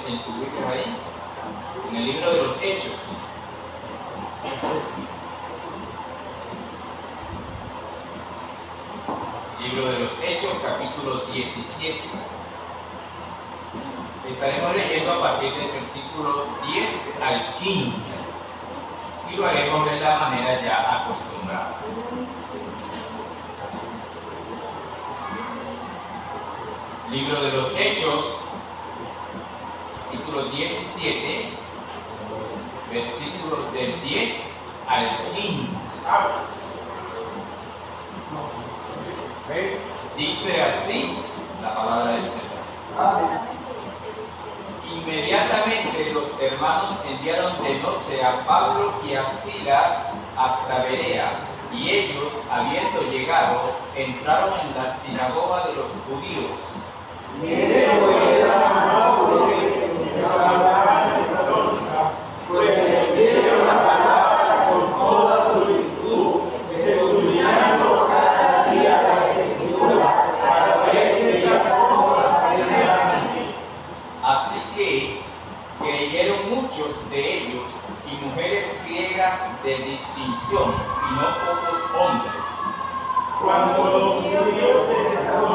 En su Biblia ahí, en el libro de los Hechos. Libro de los Hechos, capítulo 17. Estaremos leyendo a partir del versículo 10 al 15 y lo haremos de la manera ya acostumbrada. Libro de los Hechos, capítulo 17, versículos del 10 al 15. Dice así la palabra del Señor. Inmediatamente los hermanos enviaron de noche a Pablo y a Silas hasta Berea, y ellos, habiendo llegado, entraron en la sinagoga de los judíos. Pues recibieron la palabra con toda solicitud, estudiando cada día las Escrituras para ver si las cosas eran así. Así que creyeron muchos de ellos y mujeres griegas de distinción, y no pocos hombres. Cuando los judíos de Tesalónica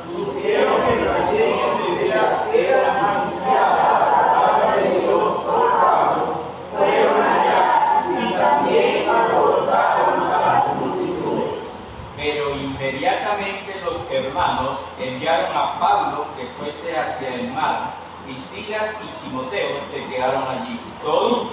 supieron que la ley de Judea era anunciada a la palabra de Dios por Pablo, fueron allá y también alborotaron a las multitudes. Pero inmediatamente los hermanos enviaron a Pablo que fuese hacia el mar, y Silas y Timoteo se quedaron allí. Todos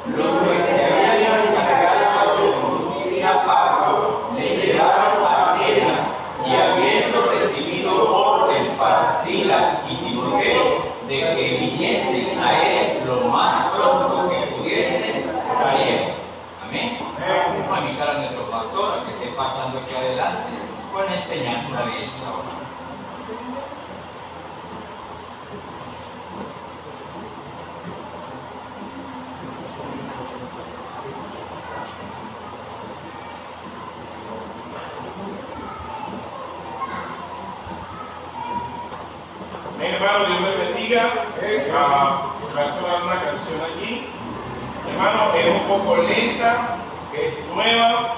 los que se habían encargado de conducir a Pablo le llevaron a Atenas, y habiendo recibido orden para Silas y Timoteo de que viniesen a él lo más pronto que pudiesen, salieron. Amén. Vamos a invitar a nuestro pastor a que esté pasando aquí adelante con la enseñanza de esta hora. Hermano, Dios me bendiga. Se va a tomar una canción allí. Hermano, es un poco lenta, es nueva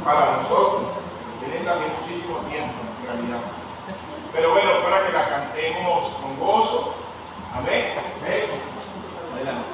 para nosotros. Tiene también muchísimo tiempo en realidad. Pero bueno, para que la cantemos con gozo. Amén. Adelante.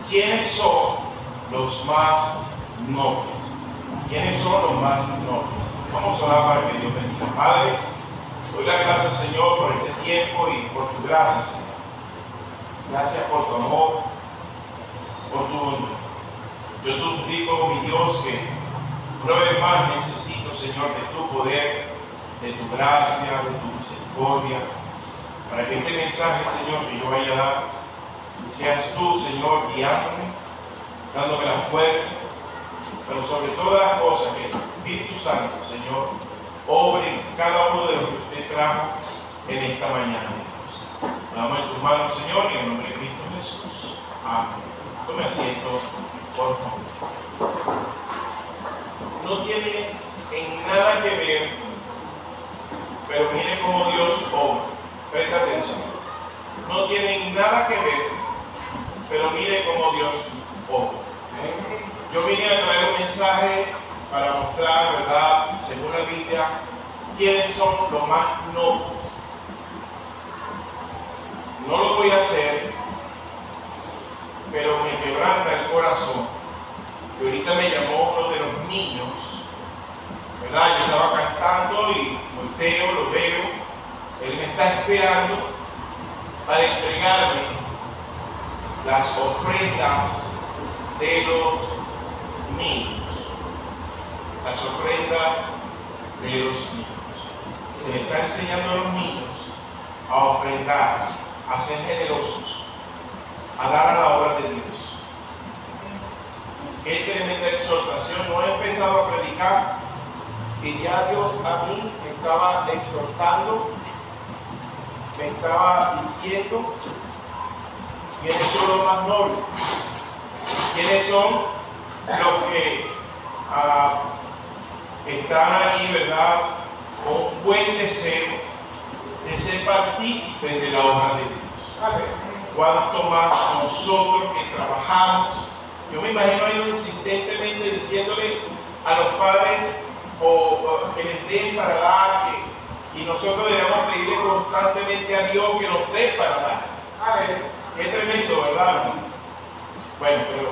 ¿Quiénes son los más nobles? ¿Quiénes son los más nobles? Vamos a orar para que Dios bendiga. Padre, doy las gracias, Señor, por este tiempo y por tu gracia, Señor. Gracias por tu amor, por tu bondad. Yo te suplico, mi Dios, que una vez más necesito, Señor, de tu poder, de tu gracia, de tu misericordia, para que este mensaje, Señor, que yo vaya a dar, seas tú, Señor, guiándome, dándome las fuerzas, pero sobre todas las cosas, que el Espíritu Santo, Señor, obre en cada uno de los que usted trajo en esta mañana. Lo damos en tus manos, Señor, y en el nombre de Cristo Jesús. Amén. Tome asiento, por favor. No tiene en nada que ver, pero mire cómo Dios obra. Presta atención. No tiene nada que ver, pero mire cómo Dios obra. Yo vine a traer un mensaje para mostrar, ¿verdad?, según la Biblia, quiénes son los más nobles. No lo voy a hacer, pero me quebranta el corazón. Y ahorita me llamó uno de los niños, ¿verdad? Yo estaba cantando y volteo, lo veo. Él me está esperando para entregarme las ofrendas de los niños. Las ofrendas de los niños. Se le está enseñando a los niños a ofrendar, a ser generosos, a dar a la obra de Dios. Qué tremenda exhortación. No he empezado a predicar y ya Dios a mí me estaba exhortando, me estaba diciendo quiénes son los más nobles, quiénes son los que están ahí, ¿verdad?, con un buen deseo de ser partícipes de la obra de Dios. Cuanto más nosotros que trabajamos, yo me imagino a ellos insistentemente diciéndole a los padres que les den para dar, y nosotros debemos pedirle constantemente a Dios que nos dé para dar. Qué tremendo, ¿verdad? Bueno, pero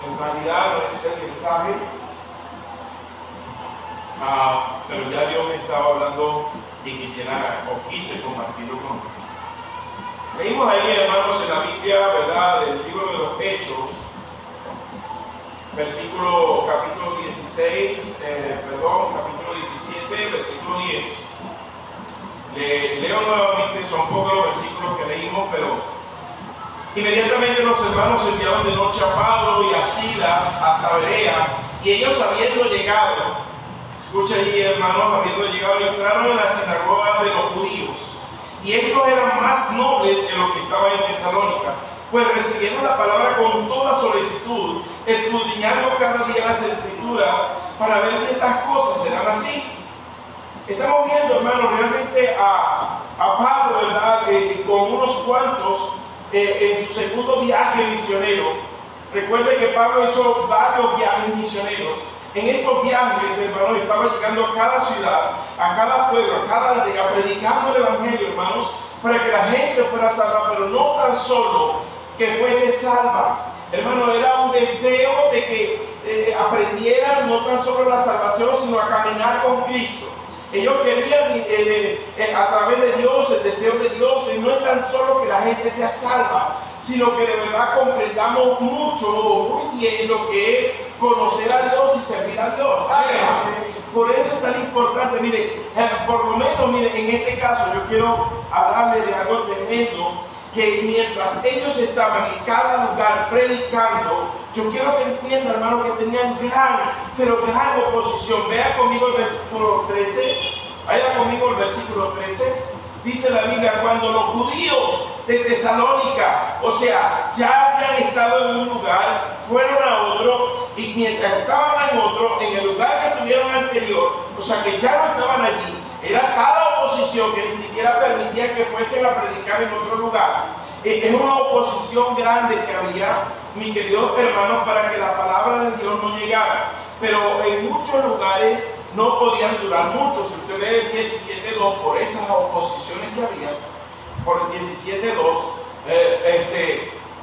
en realidad no es el mensaje, pero ya Dios me estaba hablando y quise compartirlo con ustedes. Leímos ahí, hermanos, en la Biblia, ¿verdad?, del libro de los Hechos, capítulo 17, versículo 10. Leo nuevamente, son pocos los versículos que leímos, pero inmediatamente los hermanos enviaron de noche a Pablo y a Silas hasta Berea, y ellos habiendo llegado, escucha ahí, hermanos, habiendo llegado, entraron en la sinagoga de los judíos. Y estos eran más nobles que los que estaban en Tesalónica, pues recibieron la palabra con toda solicitud, escudriñando cada día las Escrituras para ver si estas cosas serán así. Estamos viendo, hermanos, realmente a Pablo, ¿verdad?, con unos cuantos en su segundo viaje misionero. Recuerde que Pablo hizo varios viajes misioneros. En estos viajes, hermanos, estaba llegando a cada ciudad, a cada pueblo, a cada aldea, predicando el Evangelio, hermanos, para que la gente fuera salva, pero no tan solo que fuese salva. Hermano, era un deseo de que aprendieran no tan solo la salvación, sino a caminar con Cristo. Ellos querían, a través de Dios, el deseo de Dios, y no es tan solo que la gente sea salva, sino que de verdad comprendamos muy bien lo que es conocer a Dios y servir a Dios. Por eso es tan importante, mire, por lo menos, mire, en este caso yo quiero hablarle de algo tremendo, que mientras ellos estaban en cada lugar predicando, yo quiero que entiendan, hermano, que tenían gran oposición. Vea conmigo el versículo 13, vaya conmigo el versículo 13. Dice la Biblia, cuando los judíos de Tesalónica, o sea, ya habían estado en un lugar, fueron a otro, y mientras estaban en otro, en el lugar que estuvieron anterior, o sea, que ya no estaban allí, era cada oposición que ni siquiera permitía que fuesen a predicar en otro lugar. Es una oposición grande que había, mis queridos hermanos, para que la palabra de Dios no llegara. Pero en muchos lugares no podían durar mucho. Si usted ve el 17.2, por esas oposiciones que había, por el 17.2,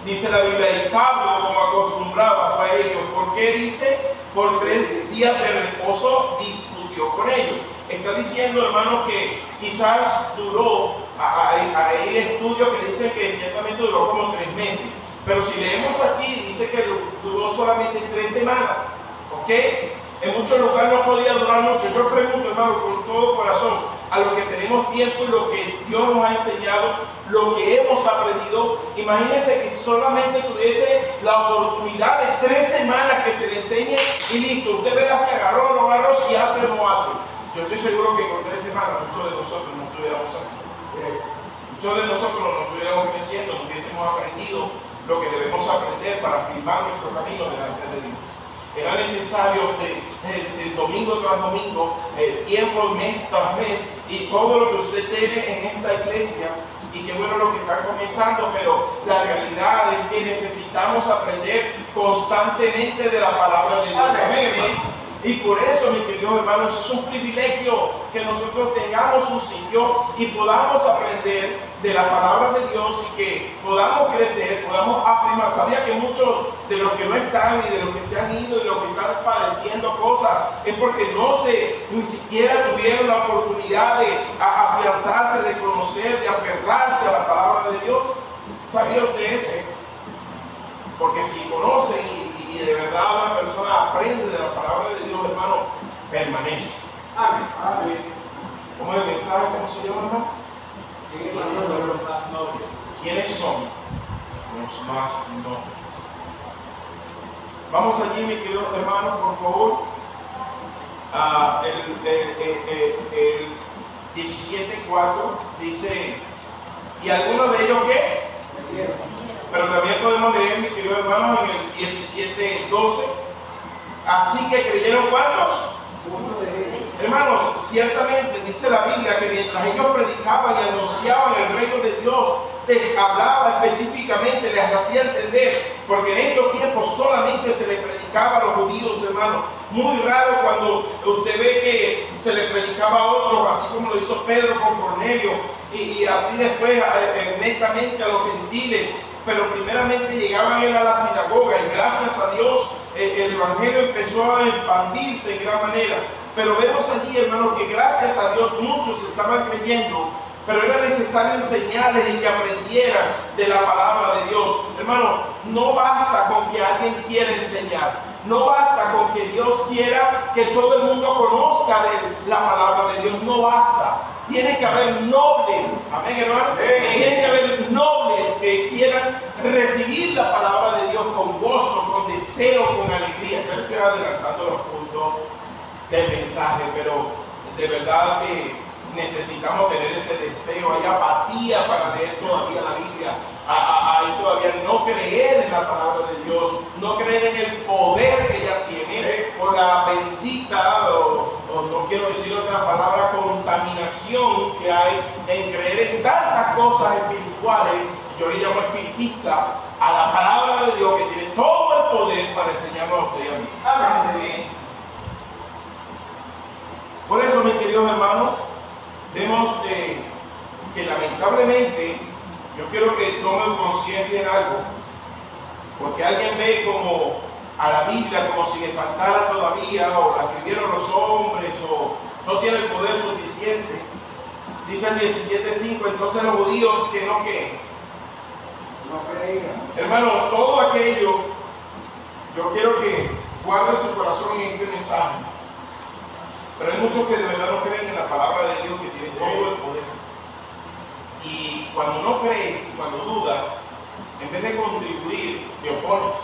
dice la Biblia, y Pablo, como acostumbraba, fue a ellos. ¿Por qué dice? Por 3 días de reposo discutió estudió con ellos. Está diciendo, hermano, que quizás duró, hay estudios que dicen que ciertamente duró como 3 meses, pero si leemos aquí, dice que duró solamente 3 semanas, ¿ok? En muchos lugares no podía durar mucho. Yo pregunto, hermano, con todo corazón, a lo que tenemos tiempo y lo que Dios nos ha enseñado, lo que hemos aprendido, imagínense que solamente tuviese la oportunidad de 3 semanas que se le enseñe y listo, usted verá si agarró o no agarró, si hace o no hace. Yo estoy seguro que con 3 semanas muchos de nosotros no estuviéramos aquí. Muchos de nosotros no estuviéramos creciendo, no hubiésemos aprendido lo que debemos aprender para firmar nuestro camino delante de Dios. Era necesario de domingo tras domingo, tiempo mes tras mes, y todo lo que usted tiene en esta iglesia, y qué bueno lo que están comenzando, pero la realidad es que necesitamos aprender constantemente de la palabra de Dios. Amén, hermano. Y por eso, mis queridos hermanos, es un privilegio que nosotros tengamos un sitio y podamos aprender de la palabra de Dios y que podamos crecer, podamos afirmar. Sabía que muchos de los que no están y de los que se han ido y los que están padeciendo cosas es porque ni siquiera tuvieron la oportunidad de afianzarse, de conocer, de aferrarse a la palabra de Dios. ¿Sabía usted eso? Porque si conocen y de verdad una persona aprende de la palabra de Dios, hermano, permanece. Amén. Amén. ¿Cómo es el mensaje? ¿Cómo se llama, hermano? ¿Quiénes son los más nobles? Vamos allí, mi querido hermano, por favor. El 17:4 dice, ¿y algunos de ellos qué? Pero también podemos leer, mi querido hermano, en el 17:12. Así que creyeron, ¿cuántos? Hermanos, ciertamente dice la Biblia que mientras ellos predicaban y anunciaban el reino de Dios, les hablaba específicamente, les hacía entender, porque en estos tiempos solamente se les predicaba a los judíos, hermanos. Muy raro cuando usted ve que se les predicaba a otros, así como lo hizo Pedro con Cornelio, y así después netamente a los gentiles. Pero primeramente llegaban a la sinagoga y gracias a Dios el evangelio empezó a expandirse en gran manera. Pero vemos allí, hermano, que gracias a Dios muchos estaban creyendo, pero era necesario enseñarles y que aprendieran de la palabra de Dios. Hermano, no basta con que alguien quiera enseñar, no basta con que Dios quiera que todo el mundo conozca de la palabra de Dios, no basta. Tiene que haber nobles, amén, hermano. Tiene que haber nobles que quieran recibir la palabra de Dios con gozo, con deseo, con alegría. Yo estoy adelantando los puntos del mensaje, pero de verdad que necesitamos tener ese deseo. Hay apatía para leer todavía la Biblia. Hay todavía no creer en la palabra de Dios, no creer en el poder que ella tiene, por la bendita, o no quiero decir otra palabra, contaminación que hay en creer en tantas cosas espirituales. Yo le llamo espiritista a la palabra de Dios, que tiene todo el poder para enseñarnos a usted y a mí. Amén. Por eso, mis queridos hermanos, vemos que lamentablemente, yo quiero que tomen conciencia en algo, porque alguien ve como a la Biblia como si le faltara todavía, o la escribieron los hombres, o no tiene el poder suficiente. Dice el 17:5, entonces los judíos que no creían. Hermano, todo aquello, yo quiero que guarde su corazón en este mensaje. Pero hay muchos que de verdad no creen en la palabra de Dios, que tiene todo el poder. Y cuando no crees y cuando dudas, en vez de contribuir, te opones.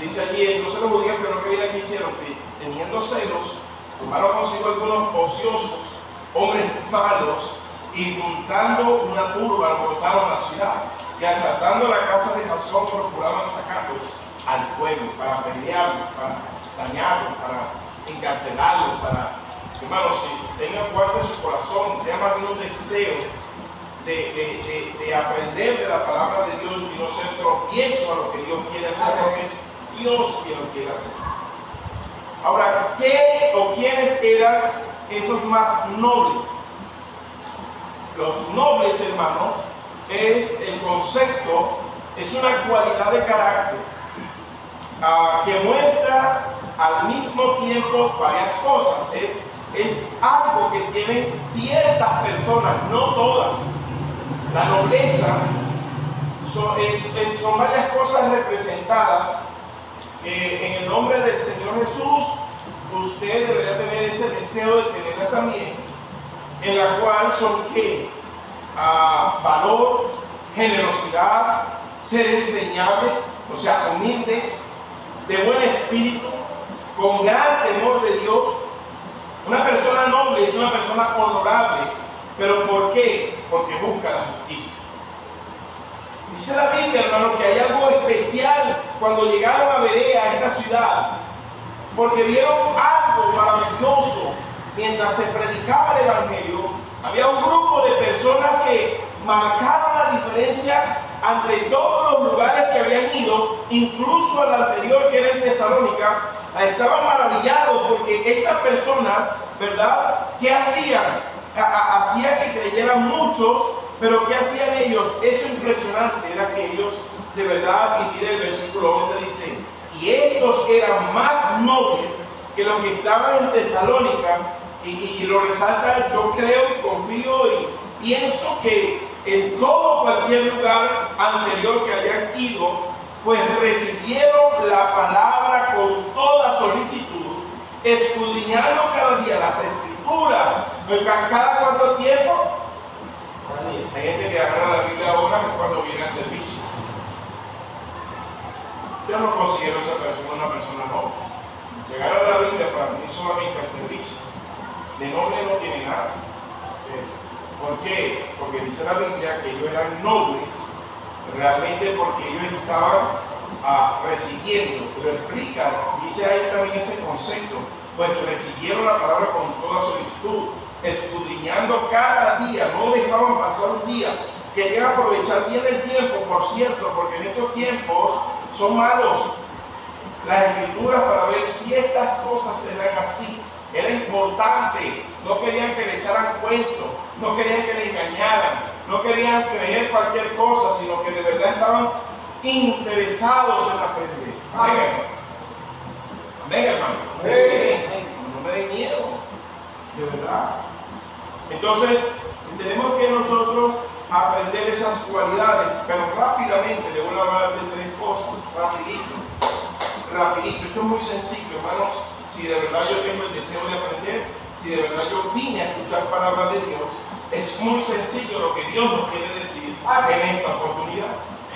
Dice allí, entonces los judíos que no creían, que hicieron, que teniendo celos, tomaron consigo algunos ociosos, hombres malos, y juntando una turba alborotaron la ciudad, y asaltando la casa de Jasón procuraban sacarlos al pueblo para pelearlos, para dañarlos, para encarcelarlos, para, hermanos, si tengan fuerte su corazón, tengan más bien un deseo de aprender de la palabra de Dios y no ser tropiezo a lo que Dios quiere hacer, porque es Dios quien lo quiere hacer. Ahora, ¿qué o quiénes eran esos más nobles? Los nobles, hermanos, es el concepto, es una cualidad de carácter que muestra al mismo tiempo varias cosas. Es es algo que tienen ciertas personas, no todas. La nobleza son varias cosas representadas que en el nombre del Señor Jesús usted debería tener ese deseo de tenerla también, en la cual son que valor, generosidad, ser enseñables, o sea, humildes, de buen espíritu, con gran temor de Dios. Una persona noble es una persona honorable, pero ¿por qué? Porque busca la justicia. Dice la Biblia, hermano, que hay algo especial cuando llegaron a Berea, a esta ciudad, porque vieron algo maravilloso mientras se predicaba el Evangelio. Había un grupo de personas que marcaron la diferencia ante todos los lugares que habían ido, incluso al anterior que era en Tesalónica. Estaban maravillados porque estas personas, ¿verdad? ¿Qué hacían? Hacían que creyeran muchos, pero ¿qué hacían ellos? Eso impresionante era que ellos, de verdad, y mire el versículo 11 dice, y estos eran más nobles que los que estaban en Tesalónica, y lo resalta, yo creo y confío y pienso que en todo cualquier lugar anterior que hayan ido, pues recibieron la palabra con toda solicitud, escudriñando cada día las escrituras. ¿Cada cuánto tiempo? Hay gente que agarra la Biblia ahora cuando viene al servicio. Yo no considero a esa persona una persona noble. Si agarra la Biblia para mí solamente al servicio, de noble no tiene nada. ¿Por qué? Porque dice la Biblia que ellos eran nobles, realmente porque ellos estaban recibiendo, lo explica, dice ahí también ese concepto, pues recibieron la palabra con toda solicitud, escudriñando cada día, no dejaban pasar un día, querían aprovechar bien el tiempo, por cierto, porque en estos tiempos son malos las escrituras para ver si estas cosas serán así. Era importante, no querían que le echaran cuento, no querían que le engañaran, no querían creer cualquier cosa, sino que de verdad estaban interesados en aprender. Amén, hermano. Amén, hermano. No me den miedo, de verdad. Entonces, tenemos que nosotros aprender esas cualidades, pero rápidamente le voy a hablar de tres cosas, rapidito. Esto es muy sencillo, hermanos. Si de verdad yo tengo el deseo de aprender, si de verdad yo vine a escuchar palabras de Dios, es muy sencillo lo que Dios nos quiere decir en esta oportunidad.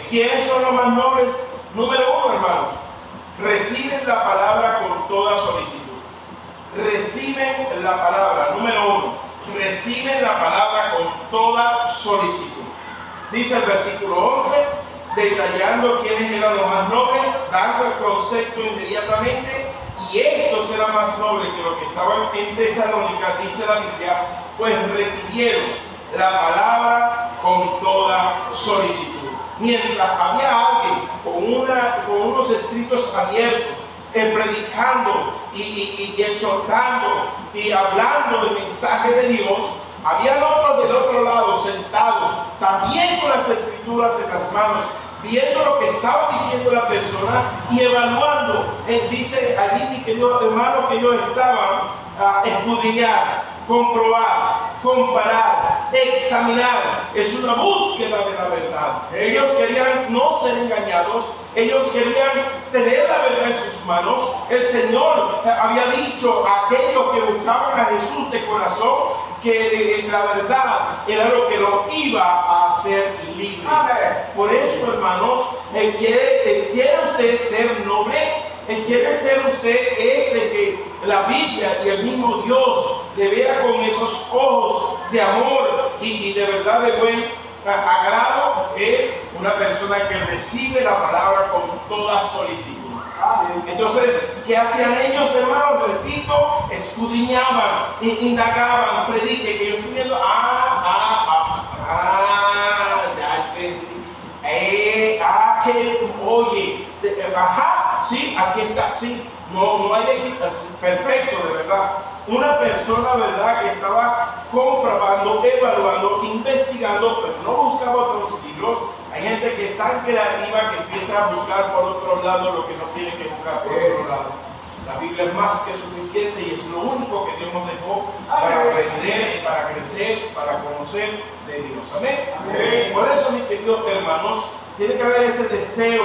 ¿Quiénes son los más nobles? Número uno, hermanos, reciben la palabra con toda solicitud. Reciben la palabra, número uno, reciben la palabra con toda solicitud. Dice el versículo 11, detallando quiénes eran los más nobles, dando el concepto inmediatamente. Y estos eran más nobles que los que estaban en Tesalónica, dice la Biblia, pues recibieron la palabra con toda solicitud. Mientras había alguien con unos escritos abiertos, predicando y exhortando y hablando del mensaje de Dios, había otros del otro lado sentados, también con las escrituras en las manos, viendo lo que estaba diciendo la persona y evaluando. Dice allí, mi querido hermano, que ellos estaban a escudriñar, comprobar, comparar, examinar. Es una búsqueda de la verdad. Ellos querían no ser engañados, ellos querían tener la verdad en sus manos. El Señor había dicho a aquellos que buscaban a Jesús de corazón que la verdad era lo que lo iba a hacer libres. Por eso, hermanos, ¿quiere usted ser noble? ¿Quiere ser usted ese que la Biblia y el mismo Dios le vea con esos ojos de amor y de verdad de buen agrado? Es una persona que recibe la palabra con toda solicitud. Entonces, ¿qué hacían ellos, hermanos? Repito, escudriñaban, indagaban, prediquen, que yo estoy viendo, ya entendí. Oye, sí, aquí está, sí, no hay, perfecto, de verdad. Una persona, verdad, que estaba comprobando, evaluando, investigando, pero no buscaba otros libros. Hay gente que es tan creativa que empieza a buscar por otro lado lo que no tiene que buscar por otro lado. La Biblia es más que suficiente y es lo único que Dios nos dejó para aprender, para crecer, para conocer de Dios. Amén. Por eso, mis queridos hermanos, tiene que haber ese deseo.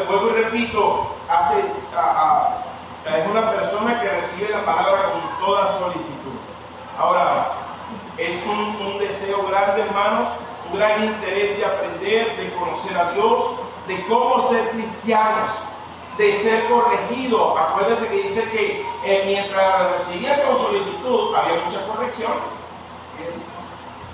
Vuelvo y repito, es una persona que recibe la palabra con toda solicitud. Ahora, es un deseo grande, hermanos, un gran interés de aprender, de conocer a Dios, de cómo ser cristianos, de ser corregido. Acuérdense que dice que mientras recibían con solicitud había muchas correcciones.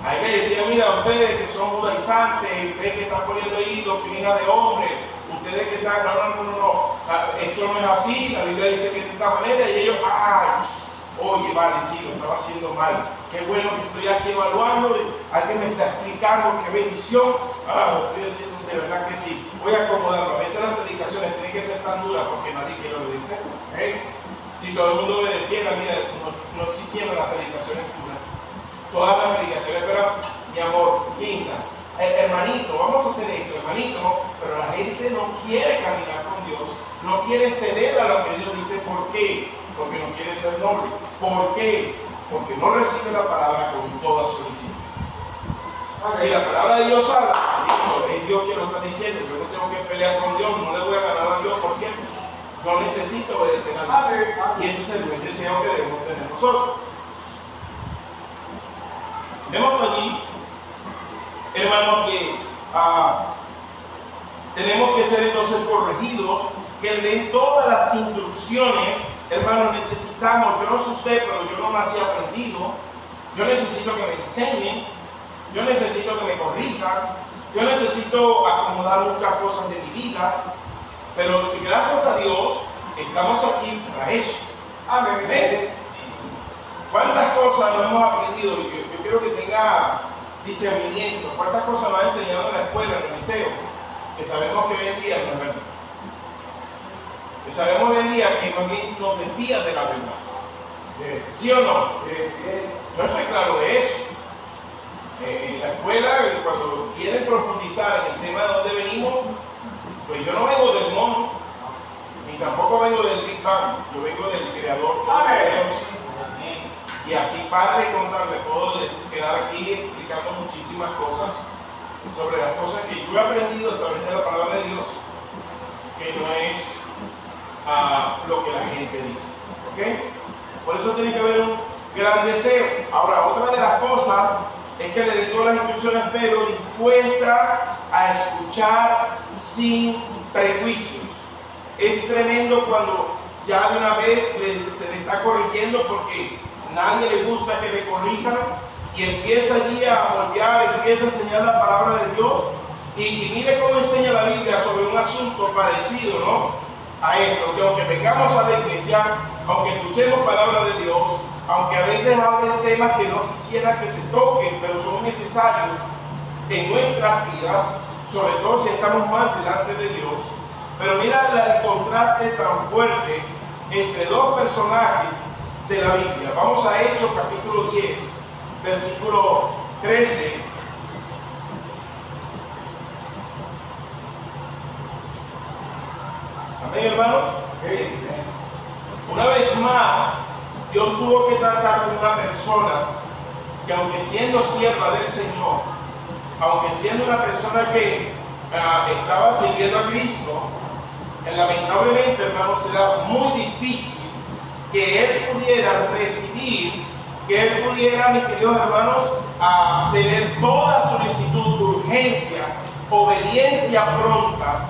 Ahí me decían, mira, ustedes que son judaizantes, ustedes que están poniendo ahí doctrina de hombres, ustedes que están, no, esto no es así, la Biblia dice que de esta manera, y ellos, oye, vale, sí, lo estaba haciendo mal, qué bueno que estoy aquí evaluando, alguien me está explicando, qué bendición, estoy diciendo de verdad que sí, voy a acomodarlo. A veces las predicaciones tienen que ser tan duras porque nadie quiere obedecer. Si todo el mundo obedeciera, mira, no existieran las predicaciones duras. Todas las predicaciones fueran, mi amor, lindas. Hermanito, vamos a hacer esto, hermanito, no, pero la gente no quiere caminar con Dios, no quiere ceder a lo que Dios dice. ¿Por qué? Porque no quiere ser noble. ¿Por qué? Porque no recibe la palabra con toda solicitud. Si la palabra de Dios habla, es Dios quien lo está diciendo. Yo no tengo que pelear con Dios, no le voy a ganar a Dios por siempre. No necesito obedecer a Dios. Y ese es el buen deseo que debemos tener nosotros. Vemos allí, hermanos, que tenemos que ser entonces corregidos, que den todas las instrucciones. Hermanos, necesitamos, yo no sé usted, pero yo no nací aprendido. Yo necesito que me enseñen, yo necesito que me corrijan, yo necesito acomodar muchas cosas de mi vida, pero gracias a Dios estamos aquí para eso. Amén. ¿Cuántas cosas no hemos aprendido? Yo quiero que tenga discernimiento. ¿Cuántas cosas nos ha enseñado en la escuela, en el liceo? Que sabemos que hoy en día no es verdad. Que sabemos hoy en día que más bien nos desvía de la verdad. ¿Sí o no? Yo estoy claro de eso. En la escuela, cuando quieren profundizar en el tema de dónde venimos, pues yo no vengo del mono, ni tampoco vengo del Big Bang. Yo vengo del creador de Dios. Y así, padre, me puedo quedar aquí explicando muchísimas cosas sobre las cosas que yo he aprendido a través de la palabra de Dios, que no es lo que la gente dice. ¿Ok? Por eso tiene que haber un gran deseo. Ahora, otra de las cosas es que le dé todas las instrucciones, pero dispuesta a escuchar sin prejuicios. Es tremendo cuando ya de una vez se le está corrigiendo, porque nadie le gusta que le corrijan, y empieza allí a moldear, empieza a enseñar la palabra de Dios, y mire cómo enseña la Biblia sobre un asunto parecido, ¿no?, a esto, que aunque vengamos a la iglesia, aunque escuchemos palabra de Dios, aunque a veces hablen temas que no quisiera que se toquen, pero son necesarios en nuestras vidas, sobre todo si estamos mal delante de Dios. Pero mira el contraste tan fuerte entre dos personajes de la Biblia. Vamos a Hechos capítulo 10, versículo 13. Amén, hermano. Una vez más, Dios tuvo que tratar con una persona que, aunque siendo sierva del Señor, aunque siendo una persona que estaba sirviendo a Cristo, lamentablemente, hermanos, era muy difícil que él pudiera recibir, que él pudiera, mis queridos hermanos, tener toda solicitud, urgencia, obediencia pronta,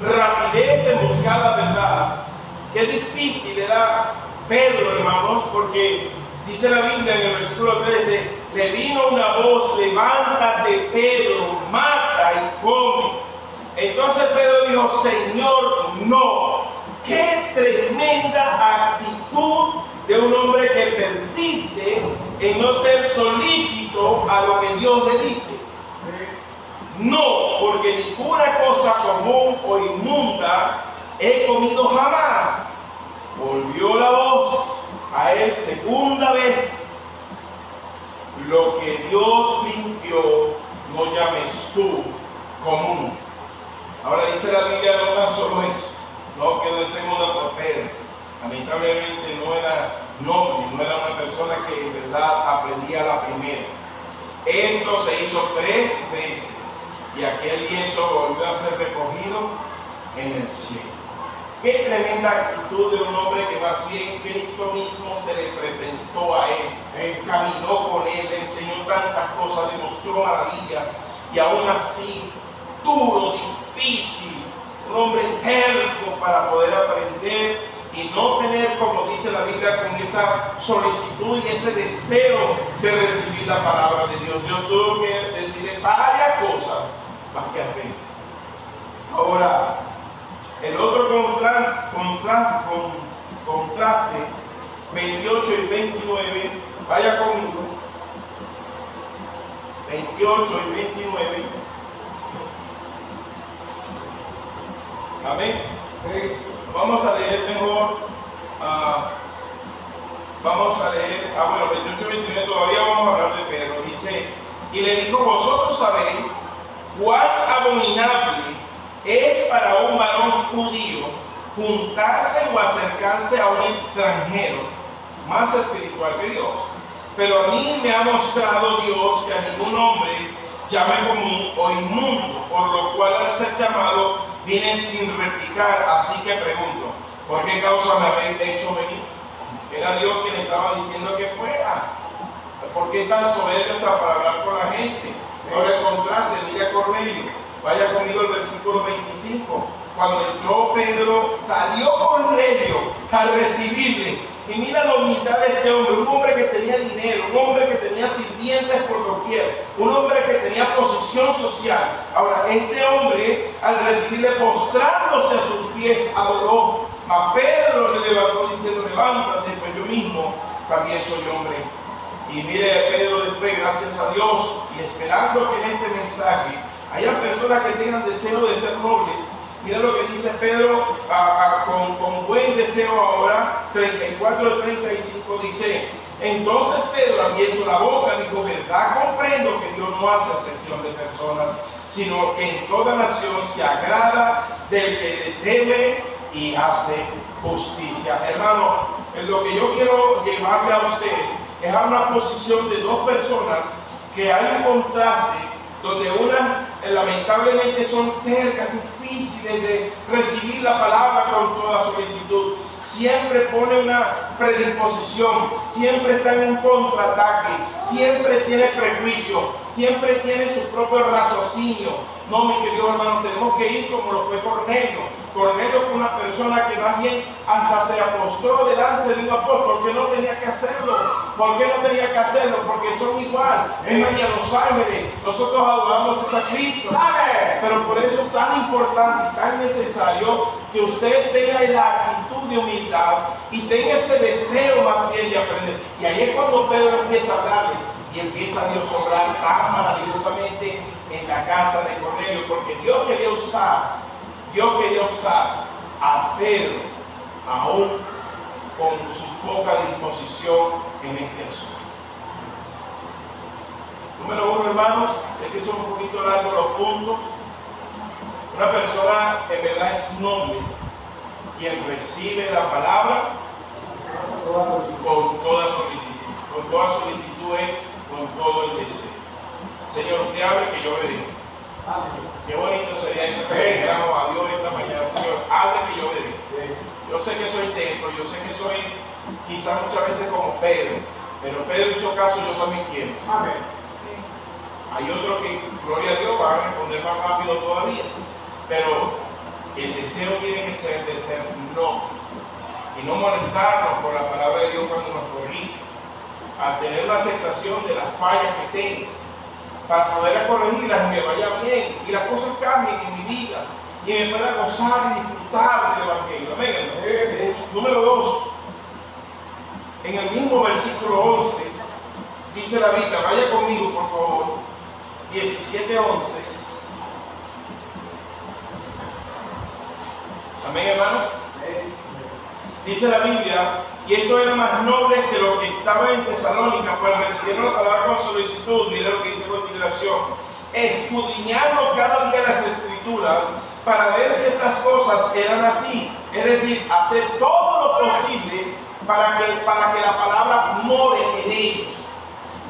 rapidez en buscar la verdad. Qué difícil era Pedro, hermanos, porque dice la Biblia en el versículo 13, le vino una voz: levántate, Pedro, mata y come. Entonces Pedro dijo: Señor, no. Qué tremenda actitud de un hombre que persiste en no ser solícito a lo que Dios le dice. No, porque ninguna cosa común o inmunda he comido jamás. Volvió la voz a él segunda vez: lo que Dios limpió, no llames tú común. Ahora dice la Biblia no tan solo eso, no quedó en segunda por Pedro. lamentablemente no era noble, no era una persona que en verdad aprendía la primera. Esto se hizo 3 veces y aquel lienzo volvió a ser recogido en el cielo. Qué tremenda actitud de un hombre que más bien Cristo mismo se le presentó a él, caminó con él, le enseñó tantas cosas, le mostró maravillas y aún así duro, difícil, un hombre terco para poder aprender y no tener, como dice la Biblia, con esa solicitud y ese deseo de recibir la palabra de Dios. Dios tuvo que decirle varias cosas más que a veces. Ahora, el otro contraste, 28 y 29, vaya conmigo, 28 y 29. Amén. Vamos a leer mejor. Vamos a leer. Bueno, 28 y 29 todavía vamos a hablar de Pedro. Dice: y le dijo: vosotros sabéis cuán abominable es para un varón judío juntarse o acercarse a un extranjero más espiritual que Dios. Pero a mí me ha mostrado Dios que a ningún hombre llame común o inmundo, por lo cual al ser llamado viene sin replicar. Así que pregunto: ¿por qué causa me habéis hecho venir? Era Dios quien estaba diciendo que fuera. ¿Por qué tan soberbio está para hablar con la gente? Ahora el contraste, mira Cornelio. Vaya conmigo al versículo 25. Cuando entró Pedro, salió Cornelio a recibirle. Y mira la humildad de este hombre, un hombre que tenía dinero, un hombre que tenía sirvientes por doquier, un hombre que tenía posición social. Ahora, este hombre, al recibirle postrándose a sus pies, adoró. A Pedro le levantó diciendo: levántate, pues yo mismo también soy hombre. Y mire Pedro después, gracias a Dios, y esperando que en este mensaje haya personas que tengan deseo de ser nobles. Mira lo que dice Pedro con buen deseo ahora, 34-35 dice: entonces Pedro, abriendo la boca, dijo: verdad comprendo que Dios no hace excepción de personas, sino que en toda nación se agrada del que le teme y hace justicia. Hermano, lo que yo quiero llevarle a usted es a una posición de dos personas que hay un contraste, donde unas lamentablemente son tercas, difíciles de recibir la palabra con toda solicitud. Siempre pone una predisposición, siempre está en un contraataque, siempre tiene prejuicio, siempre tiene su propio raciocinio. No, mi querido hermano, tenemos que ir como lo fue Cornelio. Cornelio fue una persona que más bien hasta se apostró delante de un apóstol, porque no tenía que hacerlo. ¿Por qué no tenía que hacerlo? Porque son igual. Es más, Los Ángeles, nosotros adoramos a Cristo. Pero por eso es tan importante y tan necesario que usted tenga la actitud de humildad y tenga ese deseo más bien de aprender. Y ahí es cuando Pedro empieza a hablarle y empieza Dios a obrar tan maravillosamente en la casa de Cornelio, porque Dios quería usar a Pedro aún con su poca disposición en este asunto. Número 1, hermanos, es que son un poquito largos los puntos. Una persona en verdad es noble quien recibe la palabra con toda solicitud. Con toda solicitud es con todo el deseo. Señor, usted hable que yo obedezco. Qué bonito sería eso que le dijéramos a Dios esta mañana: Señor, hable que yo obedezco. Yo sé que soy terco, yo sé que soy quizás muchas veces como Pedro, pero Pedro hizo caso, yo también quiero. Amén. Hay otros que, gloria a Dios, van a responder más rápido todavía, pero el deseo tiene que ser de ser nobles y no molestarnos por la palabra de Dios cuando nos corrige, a tener la aceptación de las fallas que tengo, para poder corregirlas y me vaya bien y las cosas cambien en mi vida y me pueda gozar y disfrutar del Evangelio. Amén. Número 2, en el mismo versículo 11 dice la Biblia, vaya conmigo por favor, 17-11. Amén, hermanos. Dice la Biblia: y estos eran más nobles que los que estaban en Tesalónica, pues recibieron la palabra con solicitud. Mira lo que dice a continuación: escudriñando cada día las Escrituras para ver si estas cosas eran así. Es decir, hacer todo lo posible para que la palabra more en ellos.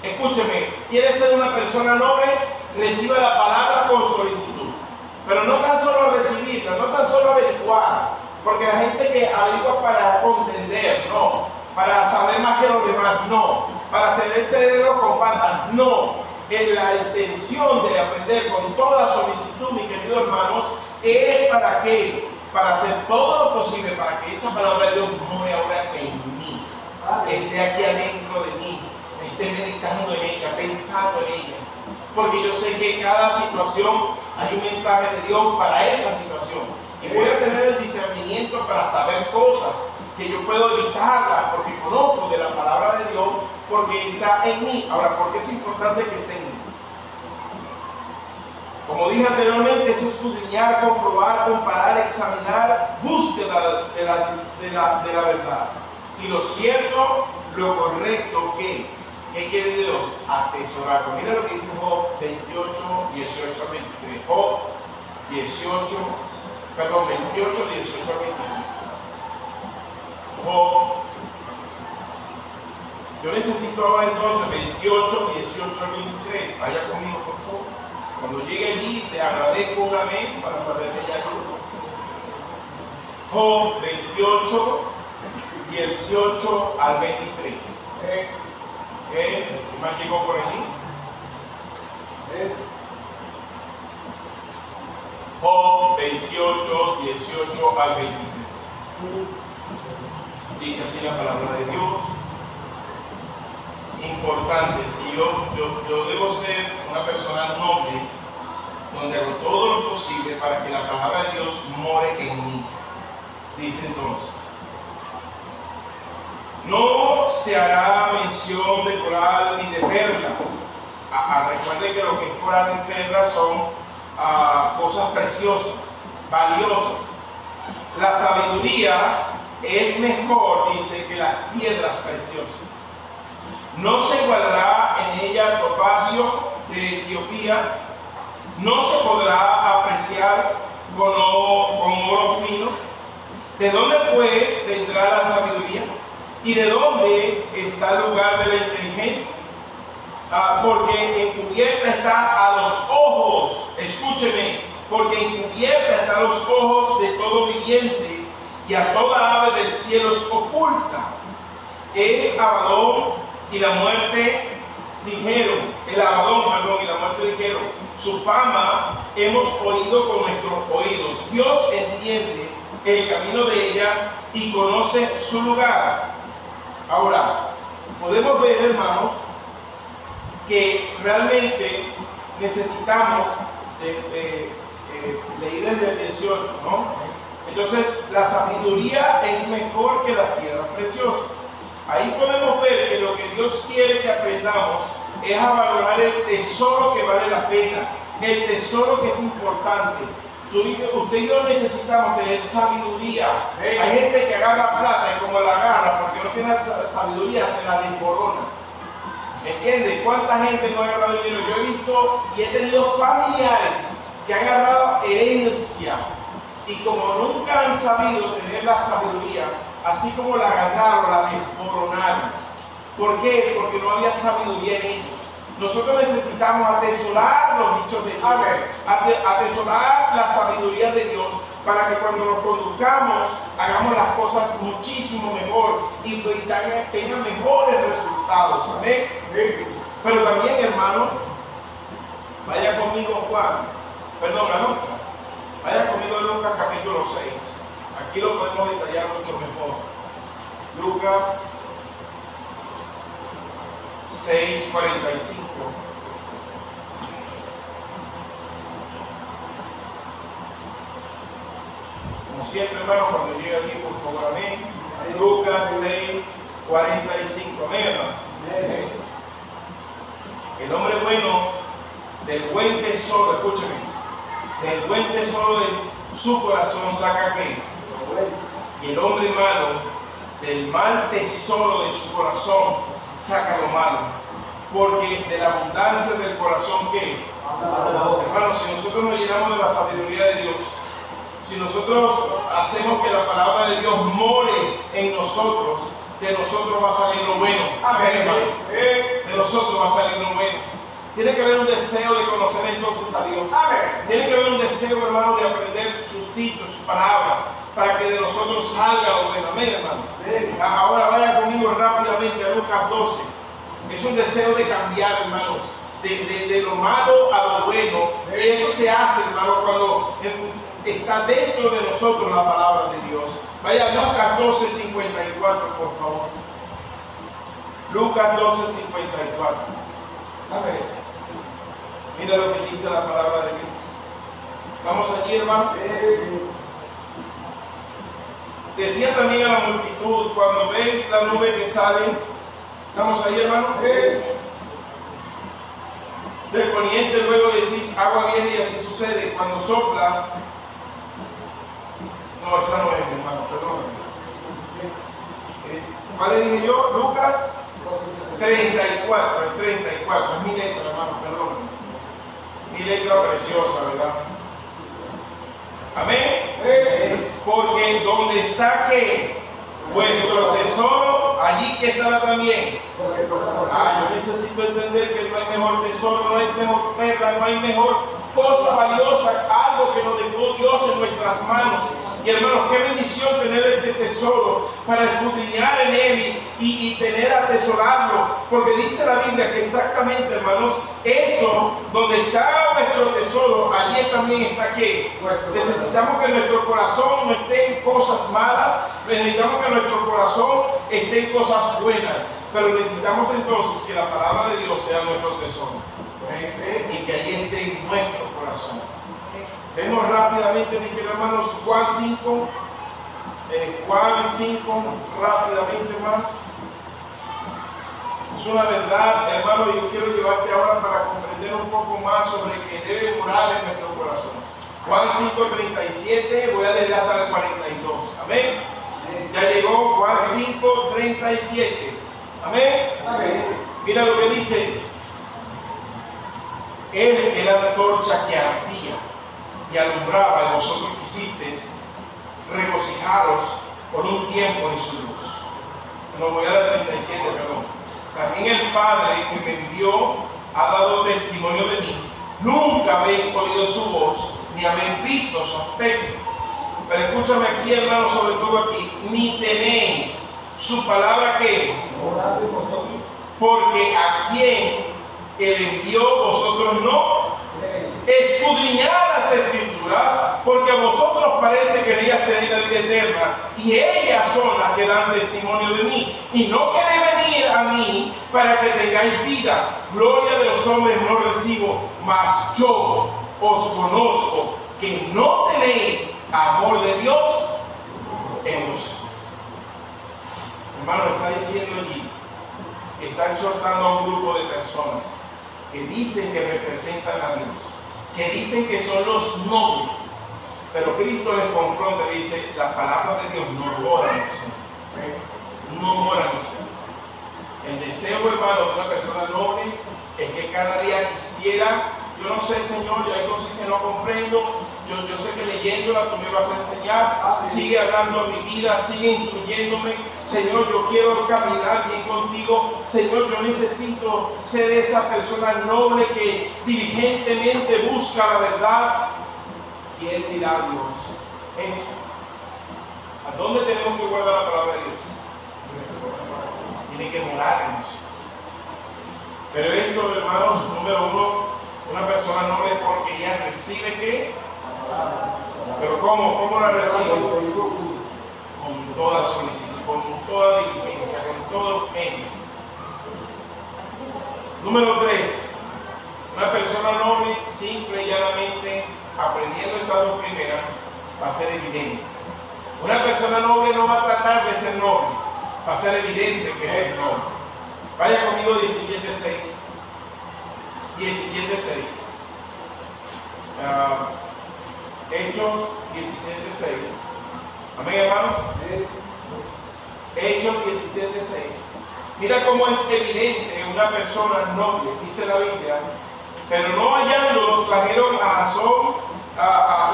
Escúcheme, ¿quieres ser una persona noble? Reciba la palabra con solicitud. Pero no tan solo recibirla, no tan solo averiguar, porque la gente que averigua para comprender, no. Para saber más que los demás, no. Para hacer el cerebro con patas, no. En la intención de aprender con toda solicitud, mis queridos hermanos, es para qué? Para hacer todo lo posible para que esa palabra de Dios more ahora en mí, esté aquí adentro de mí, esté meditando en ella, pensando en ella. Porque yo sé que cada situación hay un mensaje de Dios para esa situación. Y voy a tener el discernimiento para saber cosas que yo puedo evitarlas, porque conozco de la palabra de Dios, porque está en mí. Ahora, ¿por qué es importante que esté en mí? Como dije anteriormente, es escudriñar, comprobar, comparar, examinar, búsqueda de la verdad. Y lo cierto, lo correcto, ¿qué quiere Dios? Atesorarlo. Mira lo que dice Job 28, 18 a 23. Job 28, 18, 18 a 23. Job. Yo necesito ahora entonces 28, 18 a 23. Vaya conmigo, por favor. Cuando llegue allí, te agradezco un amén para saber que ya llegó. Job 28, 18 al 23. ¿Quién más llegó por allí? Job 28, 18 al 23. Dice así la palabra de Dios. Importante, si yo debo ser una persona noble, donde hago todo lo posible para que la palabra de Dios more en mí. Dice entonces, no se hará mención de coral ni de perlas. Recuerde que lo que es coral y perlas son cosas preciosas, valiosas. La sabiduría es mejor, dice, que las piedras preciosas. No se igualará en ella el topacio de Etiopía, no se podrá apreciar con oro fino. ¿De dónde pues vendrá la sabiduría? ¿Y de dónde está el lugar de la inteligencia? Porque encubierta está a los ojos, escúcheme, porque encubierta está a los ojos de todo viviente, y a toda ave del cielo es oculta. Es Abadón y la muerte dijeron, y la muerte dijeron, su fama hemos oído con nuestros oídos. Dios entiende el camino de ella y conoce su lugar. Ahora, podemos ver, hermanos, que realmente necesitamos, leí desde el 18, ¿no? Entonces, la sabiduría es mejor que las piedras preciosas. Ahí podemos ver que lo que Dios quiere que aprendamos es a valorar el tesoro que vale la pena, el tesoro que es importante. Usted y yo necesitamos tener sabiduría. Hay gente que agarra plata y como la agarra porque no tiene sabiduría se la desborona. ¿Entiendes? ¿Cuánta gente no ha agarrado dinero? Yo he visto y he tenido familiares que han agarrado herencia y como nunca han sabido tener la sabiduría, así como la agarraron, la desmoronaron. ¿Por qué? Porque no había sabiduría en ellos. Nosotros necesitamos atesorar los dichos de Dios, atesorar la sabiduría de Dios, para que cuando nos conduzcamos hagamos las cosas muchísimo mejor y tengan mejores resultados. ¿Amén? Pero también, hermano, vaya conmigo a Lucas. Vaya conmigo a Lucas capítulo 6. Aquí lo podemos detallar mucho mejor. Lucas 6:45. Como siempre, hermano, cuando llegue aquí, por favor, amén. Lucas 6:45. Amén, hermano. El hombre bueno, del buen tesoro, escúcheme, del buen tesoro de su corazón saca qué. Y el hombre malo, del mal tesoro de su corazón saca lo malo, porque de la abundancia del corazón, ¿qué? Hermanos, si nosotros nos llenamos de la sabiduría de Dios, si nosotros hacemos que la palabra de Dios more en nosotros, de nosotros va a salir lo bueno. Amén, hermano. De nosotros va a salir lo bueno. Tiene que haber un deseo de conocer entonces a Dios. Amén. Tiene que haber un deseo, hermano, de aprender sus dichos, sus palabras, para que de nosotros salga lo bueno. Amén, hermano. Ahora vaya conmigo rápidamente a Lucas 12. Es un deseo de cambiar, hermanos, de lo malo a lo bueno. Y eso se hace, hermano, cuando está dentro de nosotros la palabra de Dios. Vaya a Lucas 12, 54, por favor. Lucas 12, 54. Amén. Mira lo que dice la palabra de Dios. Vamos allí, hermano. Decía también a la multitud, cuando veis la nube que sale, vamos ahí, hermano. Del poniente luego decís, agua viene, y así sucede. Cuando sopla, no, esa no es, hermano, perdón. ¿Cuál le dije yo? Lucas 34, es 34, es mi letra, hermano, perdón. Mi letra preciosa, ¿verdad? Amén. Porque donde está que vuestro tesoro, allí que estará también. Yo necesito entender que no hay mejor tesoro, no hay mejor perla, no hay mejor cosa valiosa, algo que nos dejó Dios en nuestras manos. Y hermanos, qué bendición tener este tesoro para escudriñar en él y tener atesorarlo. Porque dice la Biblia que exactamente, hermanos, eso, donde está nuestro tesoro, allí también está ¿qué? Necesitamos que nuestro corazón no esté en cosas malas, necesitamos que nuestro corazón esté en cosas buenas. Pero necesitamos entonces que la palabra de Dios sea nuestro tesoro. Y que allí esté en nuestro corazón. Vemos rápidamente, mis queridos hermanos, Juan 5. Juan 5, rápidamente, hermanos. Es una verdad, hermano, y yo quiero llevarte ahora para comprender un poco más sobre que debe morar en nuestro corazón. Juan 5, 37, voy a leer hasta el 42. Amén. Ya llegó Juan 5, 37. Amén. Amén. Mira lo que dice. Él era la antorcha que ardía y alumbraba, y vosotros quisisteis regocijaros por un tiempo en su luz. No voy a dar 37, perdón. También el Padre que me envió ha dado testimonio de mí. Nunca habéis oído su voz, ni habéis visto su aspecto. Pero escúchame aquí, hermano, sobre todo aquí. Ni tenéis su palabra que, porque a quien Él envió vosotros no escudriñad las escrituras, porque a vosotros parece que ellas tenéis la vida eterna, y ellas son las que dan testimonio de mí, y no queréis venir a mí para que tengáis vida. Gloria de los hombres no recibo, mas yo os conozco que no tenéis amor de Dios en vosotros. Hermano, está diciendo allí, está exhortando a un grupo de personas que dicen que representan a Dios, que dicen que son los nobles, pero Cristo les confronta y dice, la palabra de Dios no mora en ustedes, no mora en ustedes. El deseo, hermano, de una persona noble es que cada día quisiera, yo no sé, Señor, hay cosas que no comprendo, yo sé que leyéndola tú me vas a enseñar, sigue hablando a mi vida, sigue instruyéndome. Señor, yo quiero caminar bien contigo. Señor, yo necesito ser esa persona noble que diligentemente busca la verdad. Y Él dirá a Dios, eso. ¿A dónde tenemos que guardar la palabra de Dios? Tiene que morar en nosotros. Pero esto, hermanos, número uno, una persona noble es porque ella recibe ¿qué? Pero ¿cómo la recibe? Con toda solicitud, con toda diligencia, con todo urgencia. Número 3. Una persona noble, simple y llanamente, aprendiendo estas dos primeras, va a ser evidente. Una persona noble no va a tratar de ser noble, va a ser evidente que es noble. Vaya conmigo 17:6. 17:6. Hechos 17:6. Amén, hermano. Hechos 17:6. Mira cómo es evidente una persona noble. Dice la Biblia pero no hallándolos, trajeron a Jasón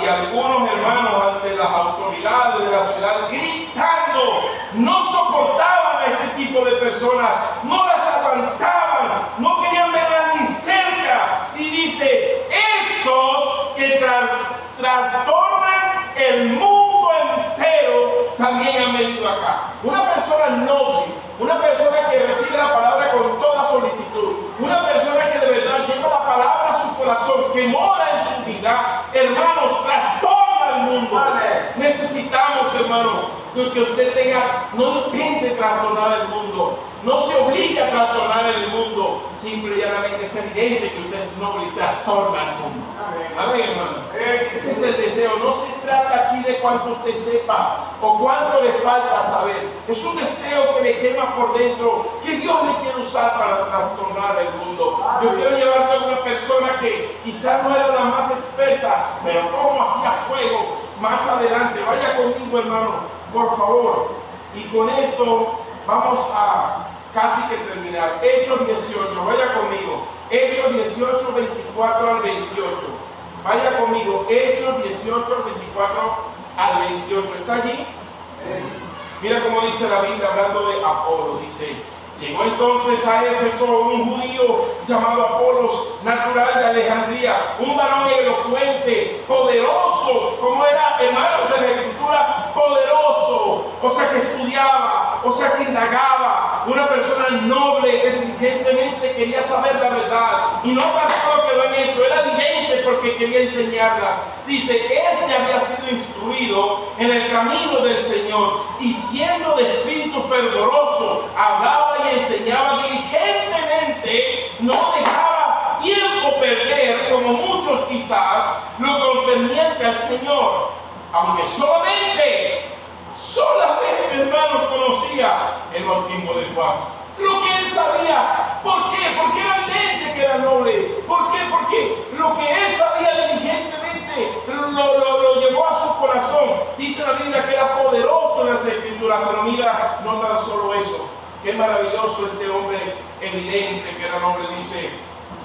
y algunos hermanos ante las autoridades de la ciudad, gritando. No soportaban a este tipo de personas, no las aguantaban, no querían verlas ni cerca. Y dice, estos que trastornan el mundo entero también han venido acá. Una persona noble, una persona que recibe la palabra con toda solicitud, una persona que de verdad lleva la palabra a su corazón, que mora en su vida, hermanos, trastorna el mundo. Amén. Necesitamos, hermano, que usted tenga, no intente trastornar el mundo, no se obligue a trastornar el mundo, simple y llanamente es evidente que usted es noble y trastorna el mundo. Amén, hermano. Ese es el deseo. No se trata aquí de cuánto usted sepa o cuánto le falta saber. Es un deseo que le quema por dentro, que Dios le quiere usar para trastornar el mundo. Yo quiero llevarte a una persona que quizás no era la más experta, pero cómo hacía fuego más adelante. Vaya conmigo, hermano, por favor. Y con esto vamos a casi que terminar. Hechos 18, vaya conmigo. Hechos 18, 24 al 28. Vaya conmigo. Hechos 18, 24 al 28. ¿Está allí? Mira cómo dice la Biblia hablando de Apolo. Dice: llegó entonces a Éfeso un judío llamado Apolos, natural de Alejandría, un varón elocuente, poderoso. ¿Cómo era, hermanos, en la Escritura? Poderoso. O sea que estudiaba, o sea que indagaba. Una persona noble que diligentemente quería saber la verdad. Y no tan solo quedó en eso, era evidente porque quería enseñarlas. Dice: este había sido instruido en el camino del Señor, y siendo de espíritu fervoroso, hablaba y enseñaba diligentemente, no dejaba tiempo perder, como muchos quizás, lo concerniente al Señor, aunque solamente, hermano, conocía el bautismo de Juan. Lo que él sabía. ¿Por qué? Porque era evidente que era noble. ¿Por qué? Porque lo que él sabía diligentemente lo llevó a su corazón. Dice la Biblia que era poderoso en las Escrituras, pero mira, no tan solo eso. Qué maravilloso este hombre evidente que era noble. Dice,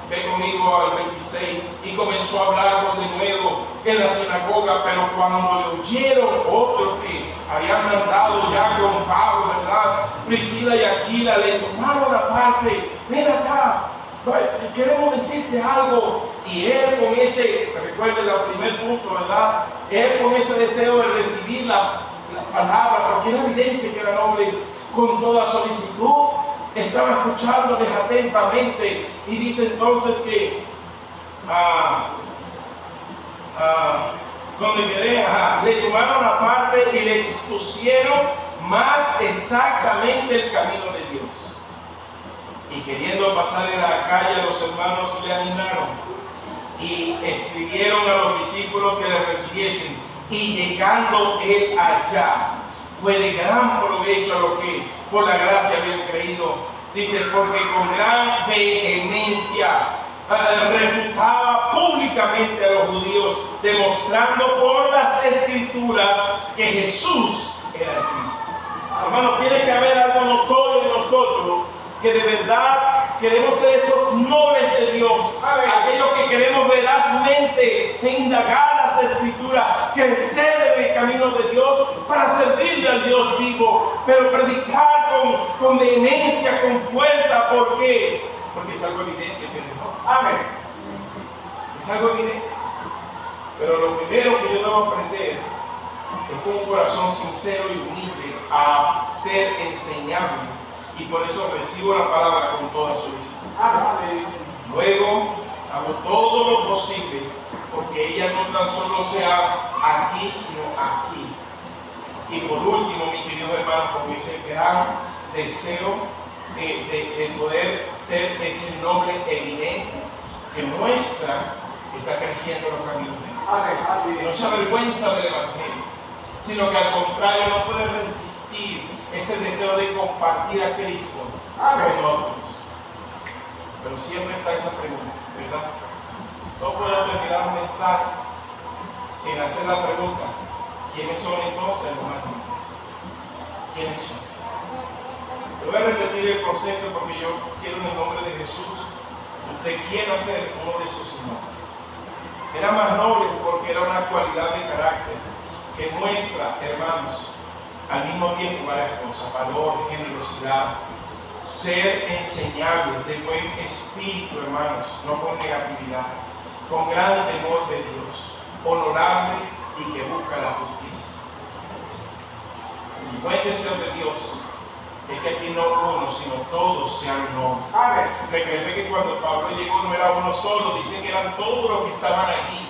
ve conmigo al 26, y comenzó a hablar de nuevo en la sinagoga, pero cuando le oyeron otros que habían mandado ya con Pablo, ¿verdad? Priscila y Aquila le tomaron aparte. Ven acá, queremos decirte algo. Y él con ese, recuerden el primer punto, ¿verdad? Él con ese deseo de recibir la palabra, porque era evidente que era noble, con toda solicitud estaba escuchándoles atentamente. Y dice entonces que donde quedé, le tomaron aparte y le expusieron más exactamente el camino de Dios. Y queriendo pasar en la calle, los hermanos le animaron y escribieron a los discípulos que le recibiesen. Y llegando él allá, fue de gran provecho a los que por la gracia habían creído. Dice, porque con gran vehemencia refutaba públicamente a los judíos, demostrando por las Escrituras que Jesús era el Cristo. Hermano, tiene que haber algo notorio en nosotros, que de verdad queremos ser esos nobles de Dios, aquellos que queremos verazmente indagar las Escrituras, crecer en el camino de Dios para servirle al Dios vivo, pero predicar con vehemencia, con fuerza. ¿Por qué? Porque es algo evidente que no. Amén. Es algo evidente. Pero lo primero que yo debo aprender es con un corazón sincero y humilde a ser enseñable. Y por eso recibo la palabra con toda solicitud. Amén. Luego hago todo lo posible porque ella no tan solo sea aquí, sino aquí. Y por último, mi querido hermano, con ese gran deseo de poder ser ese noble evidente que muestra que está creciendo los caminos de Dios. Que no se avergüenza del Evangelio, sino que al contrario no puede resistir ese deseo de compartir a Cristo con otros. Pero siempre está esa pregunta, ¿verdad? No puedo terminar un mensaje sin hacer la pregunta: ¿quiénes son entonces los mártires? ¿Quiénes son? Te voy a repetir el concepto porque yo quiero en el nombre de Jesús usted quiera ser uno de esos nobles. Era más noble porque era una cualidad de carácter que muestra, hermanos, al mismo tiempo varias cosas: valor, generosidad, ser enseñables, de buen espíritu, hermanos, no con negatividad, con gran temor de Dios, honorable y que busca la justicia. El buen deseo de Dios es que aquí no uno, sino todos sean nobles. Recuerde que cuando Pablo llegó no era uno solo, dice que eran todos los que estaban allí.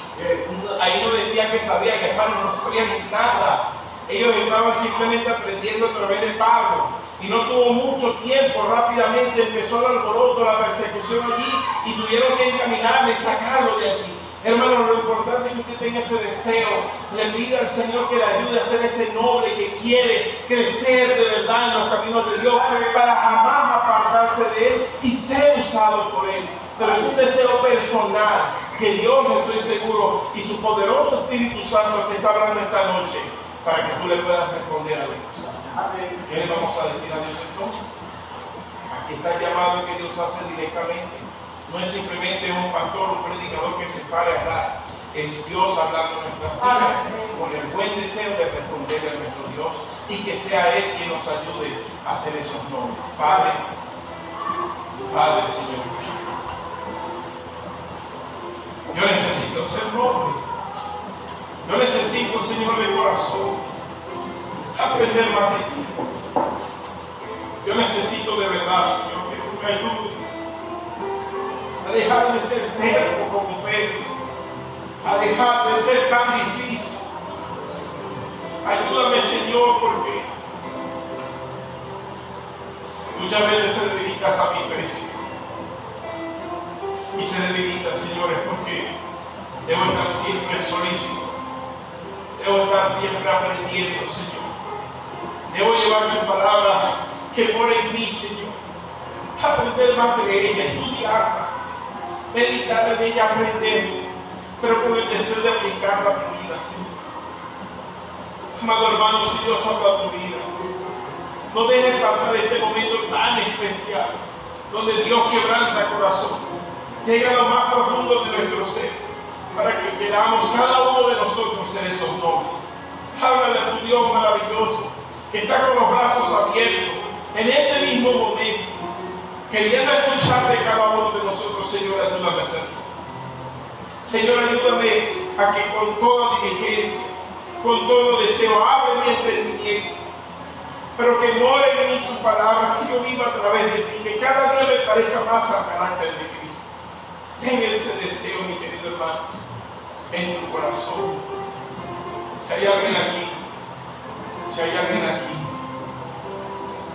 Ahí no decía que sabían, hermanos, no sabían nada. Ellos estaban simplemente aprendiendo a través de Pablo. Y no tuvo mucho tiempo, rápidamente empezó el alboroto, la persecución allí, y tuvieron que encaminarle y sacarlo de allí. Hermano, lo importante es que usted tenga ese deseo, le pida al Señor que le ayude a ser ese noble que quiere crecer de verdad en los caminos de Dios, para jamás apartarse de Él y ser usado por Él. Pero es un deseo personal que Dios, estoy seguro, y su poderoso Espíritu Santo que está hablando esta noche, para que tú le puedas responder a Dios. ¿Qué le vamos a decir a Dios entonces? Aquí está el llamado que Dios hace directamente. No es simplemente un pastor, un predicador que se pare a hablar. Es Dios hablando en nuestras vidas con el buen deseo de responderle a nuestro Dios y que sea Él quien nos ayude a hacer esos nobles. Padre, Señor, yo necesito ser noble. Yo necesito, Señor, de corazón aprender más de ti. Yo necesito de verdad, Señor, que tú me ayudes a dejar de ser terco como Pedro, a dejar de ser tan difícil. Ayúdame, Señor, porque muchas veces se debilita hasta mi fe, y se debilita, Señor, es porque debo estar siempre solícito, debo estar siempre aprendiendo, Señor. Debo llevar tu palabra que mora en mí, Señor. Aprender más de ella, estudiarla, meditar en ella, aprender, pero con el deseo de aplicarla a mi vida, Señor. Amado hermano, si Dios habla a tu vida, no dejes pasar este momento tan especial, donde Dios quebranta el corazón, llega a lo más profundo de nuestro ser, para que queramos cada uno de nosotros ser esos nobles. Háblale a tu Dios maravilloso, que está con los brazos abiertos en este mismo momento, queriendo escuchar de cada uno de nosotros. Señor, ayúdame a hacerlo. Señor, ayúdame a que con toda diligencia, con todo deseo, abre mi entendimiento, pero que more en mí tu palabra, que yo viva a través de ti, que cada día me parezca más al carácter de Cristo. Ten ese deseo, mi querido hermano, en tu corazón. Si hay alguien aquí,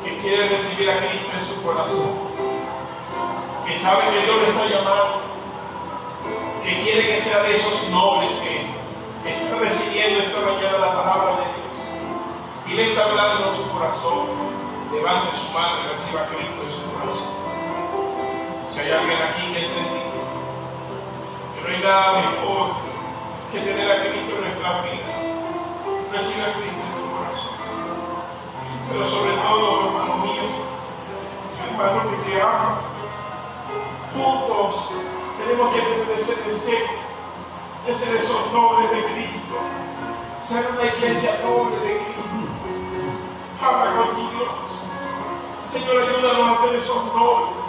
que quiere recibir a Cristo en su corazón, que sabe que Dios le está llamando, que quiere que sea de esos nobles que está recibiendo esta mañana la palabra de Dios y le está hablando en su corazón, levante su mano y reciba a Cristo en su corazón. Si hay alguien aquí que entendido que no hay nada mejor que tener a Cristo en nuestras vidas, recibe a Cristo en tu corazón. Pero sobre todo, hermano mío, hermano que te ama, juntos tenemos que tener ese deseo de ser esos nobles de Cristo, ser una iglesia noble de Cristo. Habla con tu Dios. Señor, ayúdanos a ser esos nobles.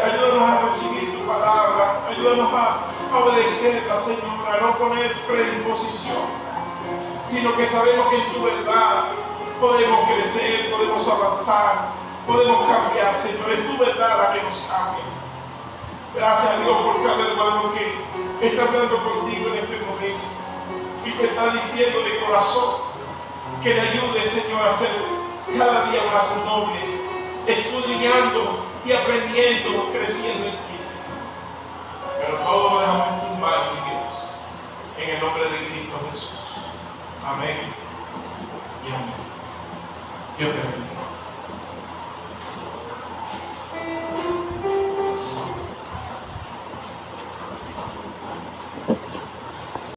Ayúdanos a recibir tu palabra, ayúdanos a obedecerla, Señor, a no poner predisposición, sino que sabemos que en tu verdad podemos crecer, podemos avanzar, podemos cambiar. Señor, es tu verdad la que nos cambia. Gracias a Dios por cada hermano que está hablando contigo en este momento y que está diciendo de corazón que le ayude, Señor, a ser cada día más noble, escudriñando y aprendiendo, creciendo en ti, Señor. Pero todo lo dejamos en tus manos, mi Dios, en el nombre de Cristo Jesús. Amén y amén. Dios te bendiga.